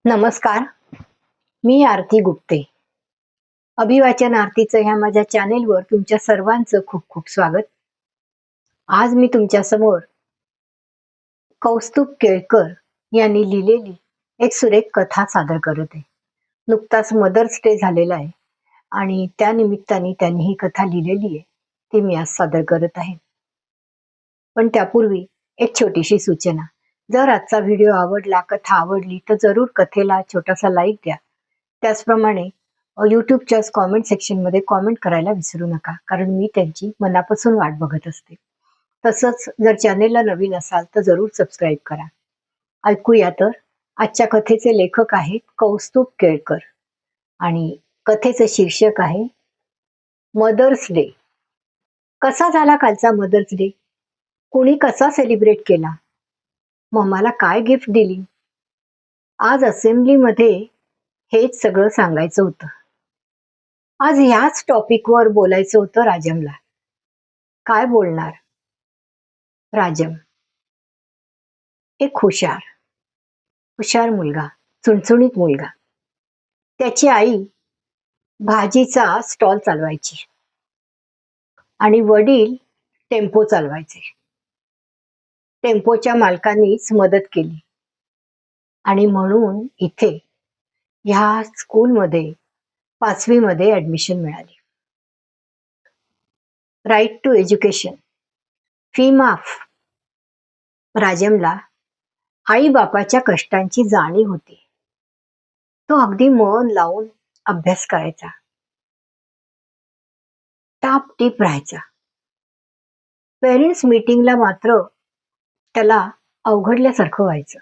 नमस्कार. मी आरती गुप्ते. अभिवाचन आरतीचं ह्या माझ्या चॅनेलवर तुमच्या सर्वांचं खूप खूप स्वागत. आज मी तुमच्या समोर कौस्तुभ केळकर यांनी लिहिलेली एक सुरेख कथा सादर करत आहे. नुकताच मदर्स डे झालेला आहे आणि त्या निमित्ताने त्यांनी ही कथा लिहिलेली आहे, ती मी आज सादर करत आहे. पण त्यापूर्वी एक छोटीशी सूचना. जर आजचा व्हिडिओ आवडला, कथा आवडली तर जरूर कथेला छोटासा लाईक द्या. त्याचप्रमाणे यूट्यूबच्या कॉमेंट सेक्शनमध्ये कॉमेंट करायला विसरू नका, कारण मी त्यांची मनापासून वाट बघत असते. तसंच जर चॅनेलला नवीन असाल तर जरूर सबस्क्राईब करा. ऐकूया तर. आजच्या कथेचे लेखक आहेत कौस्तुभ केळकर आणि कथेचं शीर्षक आहे मदर्स डे. कसा झाला कालचा मदर्स डे? कुणी कसा सेलिब्रेट केला? मम्माला काय गिफ्ट दिली? आज असेंब्लीमध्ये हेच सगळं सांगायचं होतं. आज ह्याच टॉपिकवर बोलायचं होतं राजमला. काय बोलणार? राजम एक हुशार मुलगा, चुणचुणीत मुलगा. त्याची आई भाजीचा स्टॉल चालवायची आणि वडील टेम्पो चालवायचे. टेम्पोच्या मालकांनीच मदत केली आणि म्हणून इथे ह्या स्कूलमध्ये 5वी मध्ये ऍडमिशन मिळाली. राईट टू एज्युकेशन, फी माफ. राजमला आई बापाच्या कष्टांची जाणीव होती. तो अगदी मन लावून अभ्यास करायचा, टापटीप राहायचा. पेरेंट्स मीटिंगला मात्र त्याला अवघडल्यासारखं व्हायचं.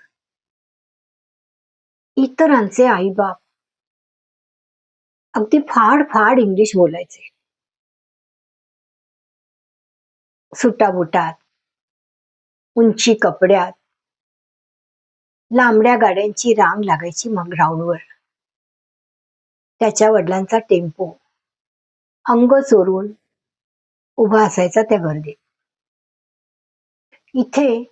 इतरांचे आईबाप अगदी फाड फाड इंग्लिश बोलायचे. सुटाबुटात, उंची कपड्यात, लांबड्या गाड्यांची रांग लागायची मग ग्राउंडवर. त्याच्या वडिलांचा टेम्पो अंग चोरून उभा असायचा त्या गर्दीत. इथे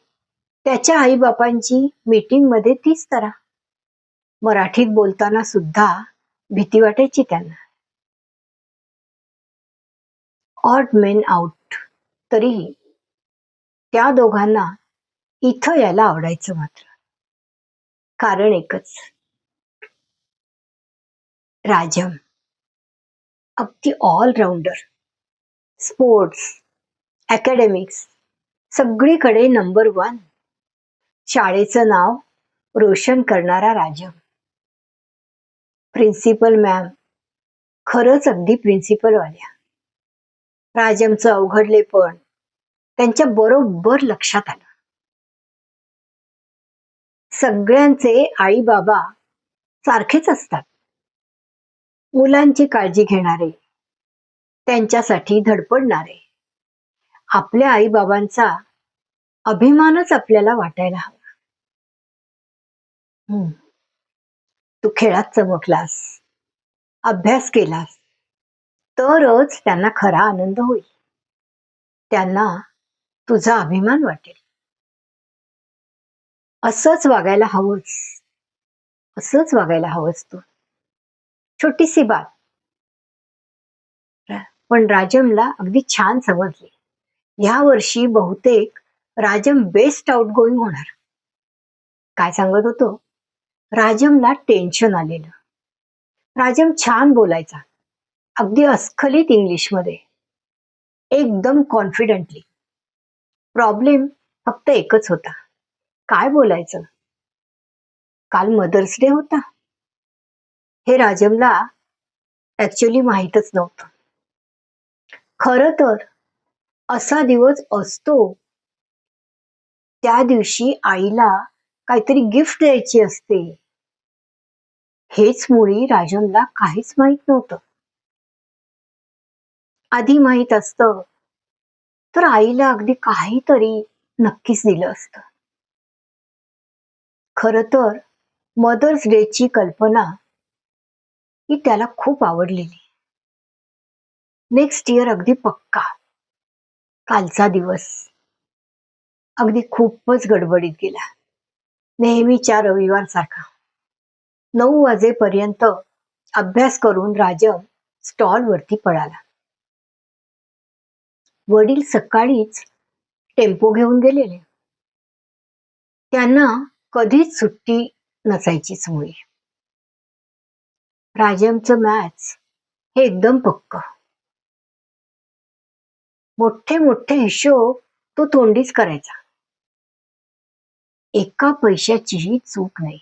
त्याच्या आईबापांची मीटिंग मध्ये तीच तरा. मराठीत बोलताना सुद्धा भीती वाटायची त्यांना. Odd main out. तरीही त्या दोघांना इथं यायला आवडायचं मात्र. कारण एकच, राजम अगदी ऑलराऊंडर. स्पोर्ट्स, अकॅडमिक्स सगळीकडे नंबर 1. शाळेचं नाव रोशन करणारा राजम. प्रिन्सिपल मॅम खरंच अगदी प्रिन्सिपल वाल्या. राजमचं अवघडलेपण त्यांच्या बरोबर लक्षात आलं. सगळ्यांचे आई बाबा सारखेच असतात. मुलांची काळजी घेणारे, त्यांच्यासाठी धडपडणारे. आपल्या आई बाबांचा अभिमानच आपल्याला वाटायला हवा. तू खेळात चमकलास, अभ्यास केलास तरच त्यांना खरा आनंद होईल. त्यांना तुझा अभिमान वाटेल. असंच वागायला हवंच तू. छोटीशी बात, पण राजमला अगदी छान समजली. ह्या वर्षी बहुतेक राजम बेस्ट आउट गोईंग होणार. काय सांगत होतो? राजमला टेन्शन आलेलं. राजम छान बोलायचा, अगदी अस्खलित इंग्लिशमध्ये, एकदम कॉन्फिडेंटली. प्रॉब्लेम फक्त एकच होता, काय बोलायचं. काल मदर्स डे होता. हे राजमला ऍक्च्युली माहीतच नव्हतं. खरं तर असा दिवस असतो, त्या दिवशी आईला काहीतरी गिफ्ट द्यायची असते. हेच मुळी राजमला काहीच माहित नव्हतं. आधी माहित असतं तर आईला अगदी काहीतरी नक्कीच दिलं असतं. खरं तर मदर्स डेची कल्पना ही त्याला खूप आवडलेली. नेक्स्ट इयर अगदी पक्का. कालचा दिवस अगदी खूपच गडबडीत गेला, नेहमीच्या रविवार सारखा. 9 वाजेपर्यंत अभ्यास करून राजम स्टॉलवरती पळाला. वडील सकाळीच टेम्पो घेऊन गेलेले. त्यांना कधीच सुट्टी नसायचीच मुळे. राजमचं मॅथ्स हे एकदम पक्क. मोठे मोठे हिशोब तो तोंडीच करायचा. एका पैशाचीही चूक नाही.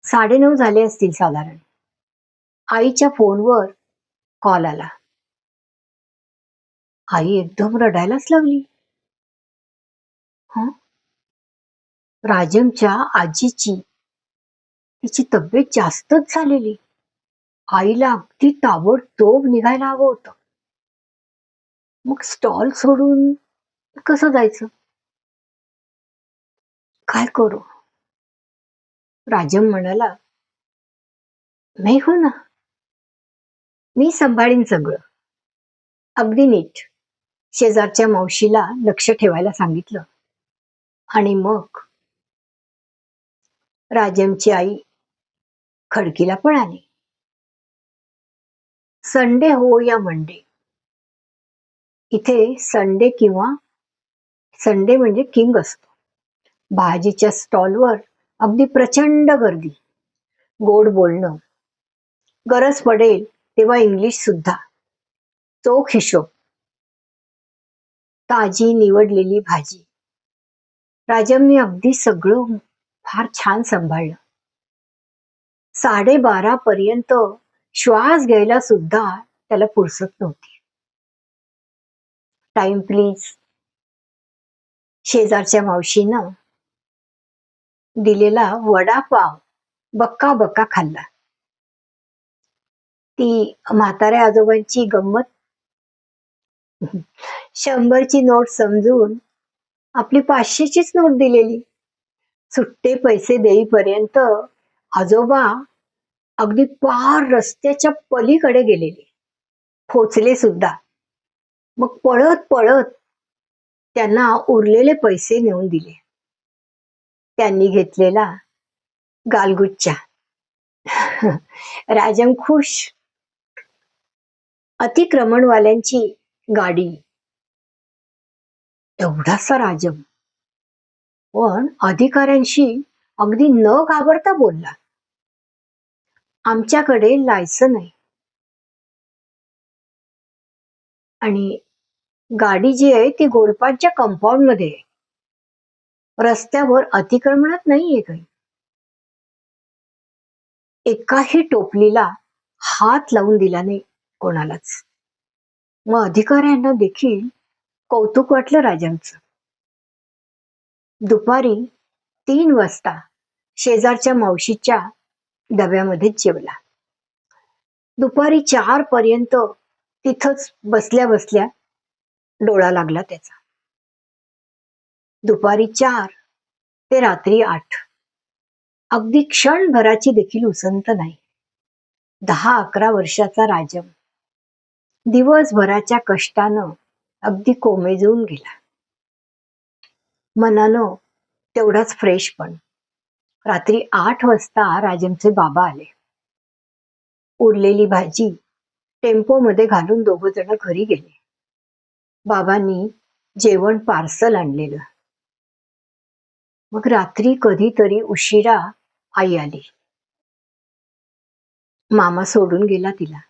9:30 झाले असतील साधारण. आईच्या फोनवर कॉल आला. आई एकदम रडायलाच लागली. हं? राजमच्या आजीची तिची तब्येत जास्तच झालेली. आईला अगदी ताबडतोब निघायला हवं होतं. मग स्टॉल सोडून कसं जायचं? काय करू? राजम म्हणाला, नाही हो ना, मी सांभाळीन सगळं. अगदी नीट. शेजारच्या मावशीला लक्ष ठेवायला सांगितलं. आणि मग राजमची आई खडकीला पळाली. संडे हो या मंडे, इथे संडे किंवा संडे म्हणजे किंग असतो. भाजीच्या स्टॉलवर अगदी प्रचंड गर्दी. गोड बोलणं. गरज पडेल तेव्हा इंग्लिश सुद्धा. चोख हिशोब. ताजी निवडलेली भाजी. राजमने अगदी सगळं फार छान सांभाळलं. 12:30 पर्यंत श्वास घ्यायला सुद्धा त्याला फुरसत नव्हती. Time please. शेजारच्या मावशीनं दिलेला वडापाव बक्का बक्का खाल्ला. ती म्हाताऱ्या आजोबांची गंमत. 100ची नोट समजून आपली 500चीच नोट दिलेली. सुट्टे पैसे देईपर्यंत आजोबा अगदी पार रस्त्याच्या पलीकडे गेलेले. पोचले सुद्धा. मग पळत पळत त्यांना उरलेले पैसे नेऊन दिले. त्यांनी घेतलेला गालगुच्चा. राजम खुश. अतिक्रमणवाल्यांची गाडी. एवढासा राजम पण अधिकाऱ्यांशी अगदी न घाबरता बोलला. आमच्याकडे लायसन आहे आणि गाडी जी आहे ती गोलपाटच्या कंपाऊंड मध्ये आहे. रस्त्यावर अतिक्रमणात नाहीये काही. एकाही टोपलीला हात लावून दिला नाही कोणालाच. मग अधिकाऱ्यांना देखील कौतुक वाटलं राजांचं. दुपारी 3 वाजता शेजारच्या मावशीच्या डब्यामध्येच जेवला. दुपारी 4 पर्यंत तिथंच बसल्या बसल्या डोळा लागला त्याचा. दुपारी 4 ते रात्री 8. अगदी क्षणभराची देखील उसंत नाही. 10-11 वर्षाचा राजम दिवसभराच्या कष्टानं अगदी कोमेजून गेला. मनानं तेवढाच फ्रेश पण. रात्री 8 वाजता राजमचे बाबा आले. उरलेली भाजी टेम्पोमध्ये घालून दोघं जण घरी गेले. बाबांनी जेवण पार्सल आणलेलं. मग रात्री कधीतरी उशिरा आई आली. मामा सोडून गेला तिला.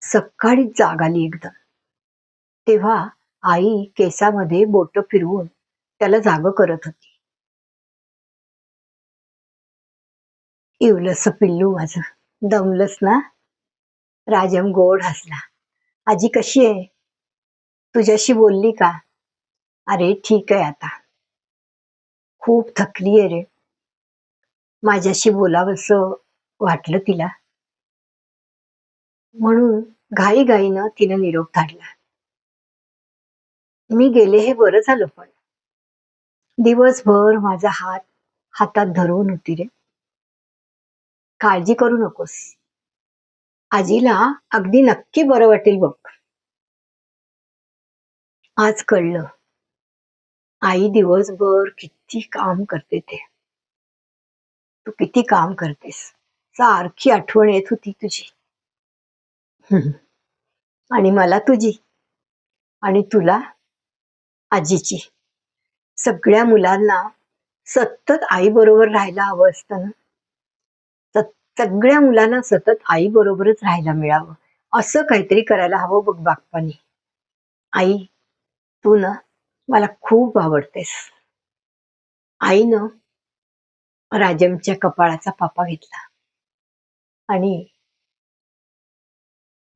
सकाळी जाग आली एकदम. तेव्हा आई केसामध्ये बोट फिरवून त्याला जाग करत होती. इवलस पिल्लू माझं, दमलंस ना? राजम गोड हसला. आजी कशी आहे? तुझ्याशी बोलली का? अरे ठीक आहे आता. खूप थकली आहे रे. माझ्याशी बोलावंसं वाटलं तिला. म्हणून घाईघाईनं तिनं निरोप धाडला. मी गेले हे बरं झालं पण. दिवसभर माझा हात हातात धरून होती रे. काळजी करू नकोस. आजीला अगदी नक्की बरं वाटेल बघ. आज कळलं आई दिवसभर किती काम करते ते. तू किती काम करतेस. सारखी आठवण येत होती तुझी. हम्म. आणि मला तुझी. आणि तुला आजीची. सगळ्या मुलांना सतत आई बरोबर राहायला हवं असतं ना. सगळ्या मुलांना सतत आई बरोबरच राहायला मिळावं असं काहीतरी करायला हवं बघ बाप्पानी. आई, तू ना मला खूप आवडतेस. आईनं राजमच्या कपाळाचा पापा घेतला आणि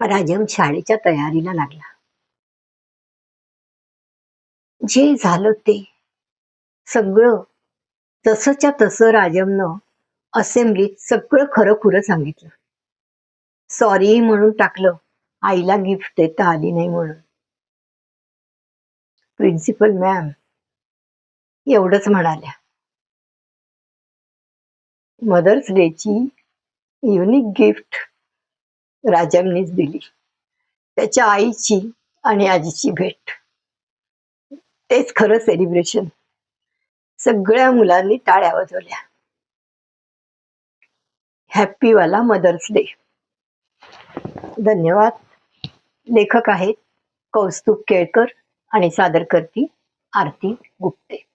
राजम शाळेच्या तयारीला लागला. जे झालं ते सगळं तसंच्या तसं राजमनं असेंब्लीत सगळं खरं खुरं सांगितलं. सॉरी म्हणून टाकलं आईला गिफ्ट देता आली नाही म्हणून. प्रिन्सिपल मॅम एवढंच म्हणाल्या. मदर्स डेची युनिक गिफ्ट राजमनीच दिली. त्याच्या आईची आणि आजीची भेट. तेच खरं सेलिब्रेशन. सगळ्या मुलांनी टाळ्या वाजवल्या. हॅप्पी वाला मदर्स डे. धन्यवाद. लेखक आहेत कौस्तुभ केळकर आणि सादर करती आरती गुप्ते.